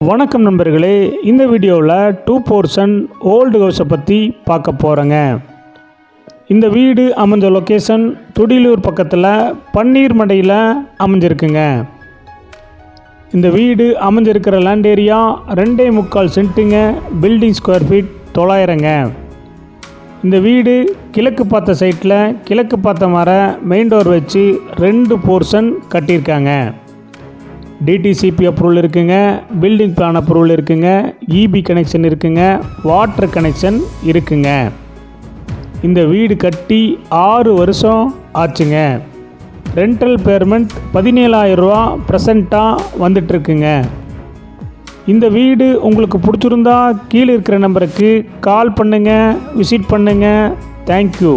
வணக்கம் நண்பர்களே, இந்த வீடியோவில் 2 போர்ஷன் ஓல்டு ஹவுஸை பற்றி பார்க்க போகிறேங்க. இந்த வீடு அமைஞ்ச லொக்கேஷன் துடியலூர் பக்கத்தில் பன்னீர்மடையில் அமைஞ்சிருக்குங்க. இந்த வீடு அமைஞ்சிருக்கிற லேண்ட் ஏரியா 2.25 சென்ட்டுங்க. பில்டிங் ஸ்கொயர் ஃபீட் 900ங்க. இந்த வீடு கிழக்கு பார்த்த சைட்டில் கிழக்கு பார்த்த மாதிரி மெயின் டோர் வச்சு 2 போர்ஷன் கட்டியிருக்காங்க. டிடிசிபி அப்ரூவல் இருக்குங்க, பில்டிங் பிளான் அப்ரூவல் இருக்குங்க, இபி கனெக்ஷன் இருக்குங்க, வாட்டர் கனெக்ஷன் இருக்குங்க. இந்த வீடு கட்டி 6 வருஷம் ஆச்சுங்க. ரெண்டல் பேமெண்ட் 17,000 ரூபா ப்ரெசண்ட்டாக வந்துட்டுருக்குங்க. இந்த வீடு உங்களுக்கு பிடிச்சிருந்தா கீழே இருக்கிற நம்பருக்கு கால் பண்ணுங்கள், விசிட் பண்ணுங்கள். தேங்க்யூ.